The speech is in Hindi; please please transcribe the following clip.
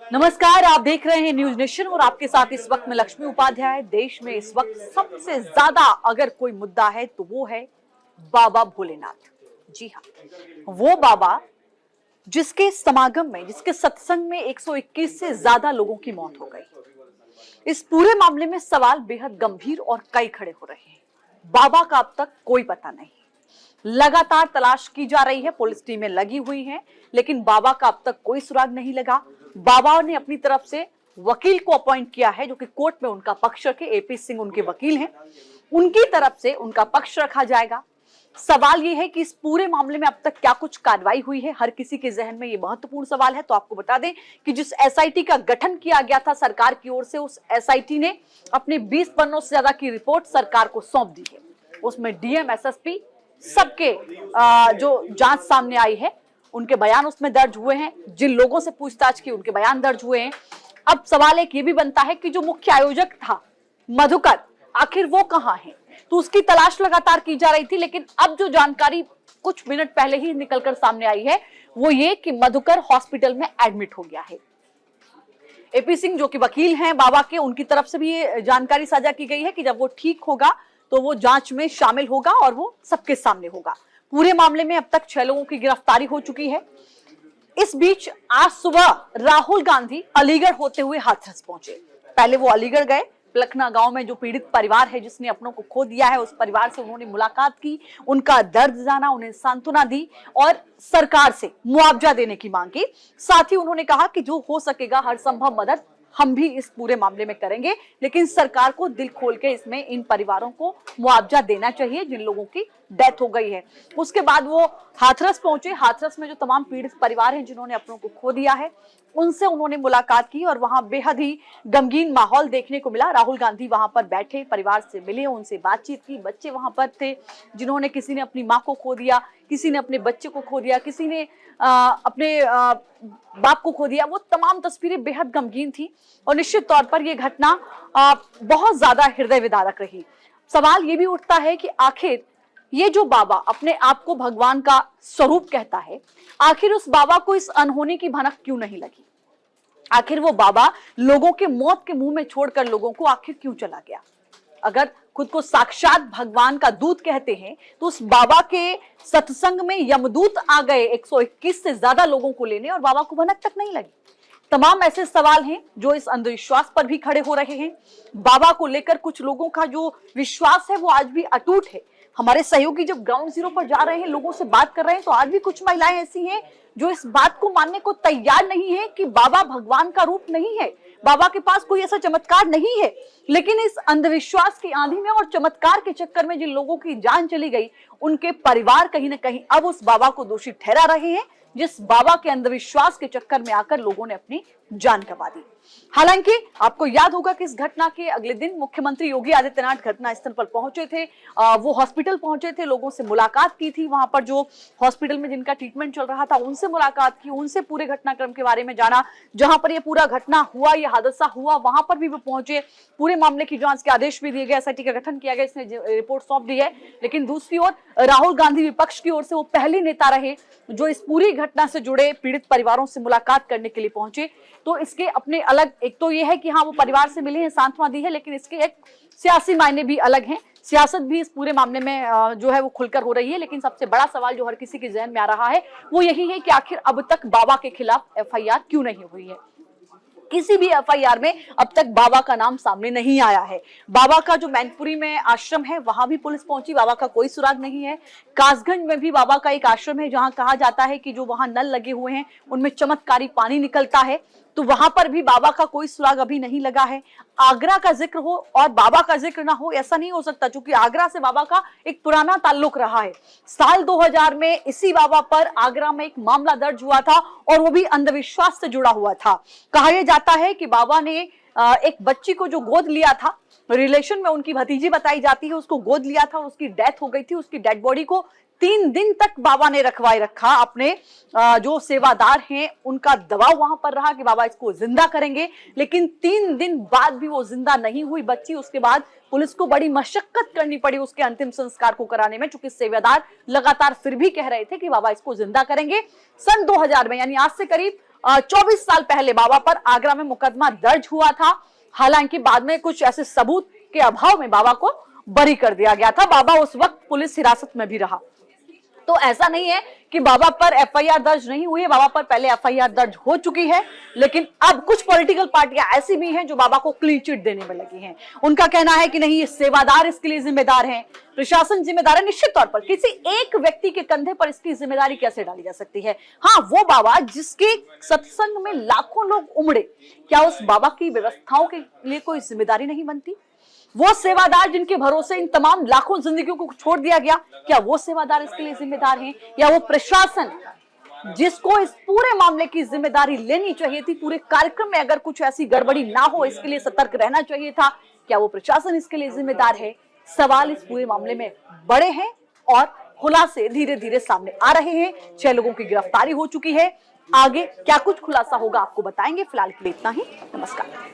नमस्कार, आप देख रहे हैं न्यूज नेशन और आपके साथ इस वक्त में लक्ष्मी उपाध्याय। देश में इस वक्त सबसे ज्यादा अगर कोई मुद्दा है तो वो है बाबा भोलेनाथ। जी हाँ, वो बाबा जिसके समागम में, जिसके सत्संग में 121 से ज्यादा लोगों की मौत हो गई। इस पूरे मामले में सवाल बेहद गंभीर और कई खड़े हो रहे हैं। बाबा का अब तक कोई पता नहीं, लगातार तलाश की जा रही है, पुलिस टीमें लगी हुई हैं, लेकिन बाबा का अब तक कोई सुराग नहीं लगा। बाबा ने अपनी तरफ से वकील को अपॉइंट किया है जो कि कोर्ट में उनका पक्ष रखे। एपी सिंह उनके वकील हैं, उनकी तरफ से उनका पक्ष रखा जाएगा। सवाल यह है कि इस पूरे मामले में अब तक क्या कुछ कार्रवाई हुई है, हर किसी के जहन में यह महत्वपूर्ण सवाल है। तो आपको बता दें कि जिस एसआईटी का गठन किया गया था सरकार की ओर से, उस एसआईटी ने अपने 20 पन्नों से ज्यादा की रिपोर्ट सरकार को सौंप दी है। उसमें डीएम, एसएसपी सबके जो जांच सामने आई है उनके बयान उसमें दर्ज हुए हैं। जिन लोगों से पूछताछ की उनके बयान दर्ज हुए हैं। अब सवाल एक ये भी बनता है कि जो मुख्य आयोजक था मधुकर, आखिर वो कहां है? तो उसकी तलाश लगातार की जा रही थी, लेकिन अब जो जानकारी कुछ मिनट पहले ही निकलकर सामने आई है वो ये कि मधुकर हॉस्पिटल में एडमिट हो गया है। एपी सिंह जो कि वकील हैं बाबा के, उनकी तरफ से भी ये जानकारी साझा की गई है कि जब वो ठीक होगा तो वो जांच में शामिल होगा और वो सबके सामने होगा। पूरे मामले में अब तक 6 लोगों की गिरफ्तारी हो चुकी है। इस बीच आज सुबह राहुल गांधी अलीगढ़ होते हुए हाथरस पहुंचे। पहले वो अलीगढ़ गए, लखना गांव में जो पीड़ित परिवार है जिसने अपनों को खो दिया है, उस परिवार से उन्होंने मुलाकात की, उनका दर्द जाना, उन्हें सांत्वना दी और सरकार से मुआवजा देने की मांग की। साथ ही उन्होंने कहा कि जो हो सकेगा हर संभव मदद हम भी इस पूरे मामले में करेंगे, लेकिन सरकार को दिल खोल के इसमें इन परिवारों को मुआवजा देना चाहिए जिन लोगों की डेथ हो गई है। उसके बाद वो हाथरस पहुंचे। हाथरस में जो तमाम पीड़ित परिवार हैं जिन्होंने अपनों को खो दिया है, उनसे उन्होंने मुलाकात की और वहां बेहद ही गमगीन माहौल देखने को मिला। राहुल गांधी वहां पर बैठे, परिवार से मिले, उनसे बातचीत की। बच्चे वहां पर थे जिन्होंने, किसी ने अपनी माँ को खो दिया, किसी ने अपने बच्चे को खो दिया, किसी ने अपने बाप को खो दिया। वो तमाम तस्वीरें बेहद गमगीन थी और निश्चित तौर पर यह घटना बहुत ज्यादा हृदय विदारक रही। सवाल ये भी उठता है कि आखिर ये जो बाबा अपने आप को भगवान का स्वरूप कहता है, आखिर उस बाबा को इस अनहोनी की भनक क्यों नहीं लगी? आखिर वो बाबा लोगों के मौत के मुंह में छोड़कर लोगों को आखिर क्यों चला गया? अगर खुद को साक्षात भगवान का दूत कहते हैं तो उस बाबा के सत्संग में यमदूत आ गए 121 से ज्यादा लोगों को लेने और बाबा को भनक तक नहीं लगी। तमाम ऐसे सवाल हैं जो इस अंधविश्वास पर भी खड़े हो रहे हैं। बाबा को लेकर कुछ लोगों का जो विश्वास है वो आज भी अटूट है। हमारे सहयोगी जब ग्राउंड जीरो पर जा रहे हैं, लोगों से बात कर रहे हैं, तो आज भी कुछ महिलाएं ऐसी हैं जो इस बात को मानने को तैयार नहीं है कि बाबा भगवान का रूप नहीं है, बाबा के पास कोई ऐसा चमत्कार नहीं है। लेकिन इस अंधविश्वास की आंधी में और चमत्कार के चक्कर में जिन लोगों की जान चली गई, उनके परिवार कहीं ना कहीं अब उस बाबा को दोषी ठहरा रहे हैं जिस बाबा के अंधविश्वास के चक्कर में आकर लोगों ने अपनी जान गंवा दी। हालांकि आपको याद होगा कि इस घटना के अगले दिन मुख्यमंत्री योगी आदित्यनाथ घटना स्थल पर पहुंचे थे। वो हॉस्पिटल पहुंचे थे, लोगों से मुलाकात की थी, वहां पर जो हॉस्पिटल में जिनका ट्रीटमेंट चल रहा था उनसे मुलाकात की, उनसे पूरे घटनाक्रम के बारे में जाना। जहां पर ये पूरा घटना हुआ, ये हादसा हुआ, वहां पर भी वो पहुंचे। पूरे मामले की जांच के आदेश भी दिए गए, एसआईटी का गठन किया गया, इसने रिपोर्ट सौंप दी है। लेकिन दूसरी ओर राहुल गांधी विपक्ष की ओर से वो पहले नेता रहे जो इस पूरी घटना से जुड़े पीड़ित परिवारों से मुलाकात करने के लिए पहुंचे। तो इसके अपने अलग, एक तो ये है कि हाँ वो परिवार से मिले हैं, सांत्वना दी है, लेकिन इसके एक सियासी मायने भी अलग हैं। सियासत भी इस पूरे मामले में जो है वो खुलकर हो रही है। लेकिन सबसे बड़ा सवाल जो हर किसी के जहन में आ रहा है वो यही है कि आखिर अब तक बाबा के खिलाफ एफआईआर क्यों नहीं हुई है? किसी भी एफआईआर में अब तक बाबा का नाम सामने नहीं आया है। बाबा का जो मैनपुरी में आश्रम है वहां भी पुलिस पहुंची, बाबा का कोई सुराग नहीं है। कासगंज में भी बाबा का एक आश्रम है जहां कहा जाता है कि जो वहां नल लगे हुए हैं उनमें चमत्कारी पानी निकलता है, तो वहां पर भी बाबा का कोई सुराग अभी नहीं लगा है। आगरा का जिक्र हो और बाबा का जिक्र ना हो, ऐसा नहीं हो सकता, क्योंकि आगरा से बाबा का एक पुराना ताल्लुक रहा है। साल 2000 में इसी बाबा पर आगरा में एक मामला दर्ज हुआ था और वो भी अंधविश्वास से जुड़ा हुआ था। कहा यह जाता है कि बाबा ने एक बच्ची को जो गोद लिया था, रिलेशन में उनकी भतीजी बताई जाती है, उसको गोद लिया था और उसकी डेथ हो गई थी। उसकी डेड बॉडी को 3 दिन तक बाबा ने रखवाए रखा। अपने जो सेवादार हैं उनका दबाव वहां पर रहा कि बाबा इसको जिंदा करेंगे, लेकिन 3 दिन बाद भी वो जिंदा नहीं हुई बच्ची। उसके बाद पुलिस को बड़ी मशक्कत करनी पड़ी उसके अंतिम संस्कार को कराने में, चूंकि सेवादार लगातार फिर भी कह रहे थे कि बाबा इसको जिंदा करेंगे। सन 2000 में, यानी आज से करीब 24 साल पहले बाबा पर आगरा में मुकदमा दर्ज हुआ था। हालांकि बाद में कुछ ऐसे सबूत के अभाव में बाबा को बरी कर दिया गया था। बाबा उस वक्त पुलिस हिरासत में भी रहा। तो ऐसा नहीं है कि बाबा पर एफआईआर दर्ज नहीं हुई है, बाबा पर पहले एफआईआर दर्ज हो चुकी है। लेकिन अब कुछ पॉलिटिकल पार्टियां ऐसी भी हैं जो बाबा को क्लीन चिट देने में लगी हैं। उनका कहना है कि नहीं, ये सेवादार इसके लिए जिम्मेदार हैं, प्रशासन जिम्मेदार है। निश्चित तौर पर किसी एक व्यक्ति के कंधे पर इसकी जिम्मेदारी कैसे डाली जा सकती है? हाँ, वो बाबा जिसके सत्संग में लाखों लोग उमड़े, क्या उस बाबा की व्यवस्थाओं के लिए कोई जिम्मेदारी नहीं बनती? वो सेवादार जिनके भरोसे इन तमाम लाखों जिंदगियों को छोड़ दिया गया, क्या वो सेवादार इसके लिए जिम्मेदार हैं? या वो प्रशासन जिसको इस पूरे मामले की जिम्मेदारी लेनी चाहिए थी, पूरे कार्यक्रम में अगर कुछ ऐसी गड़बड़ी ना हो इसके लिए सतर्क रहना चाहिए था, क्या वो प्रशासन इसके लिए जिम्मेदार है? सवाल इस पूरे मामले में बड़े हैं और खुलासे धीरे धीरे सामने आ रहे हैं। 6 लोगों की गिरफ्तारी हो चुकी है। आगे क्या कुछ खुलासा होगा आपको बताएंगे। फिलहाल के लिए इतना ही। नमस्कार।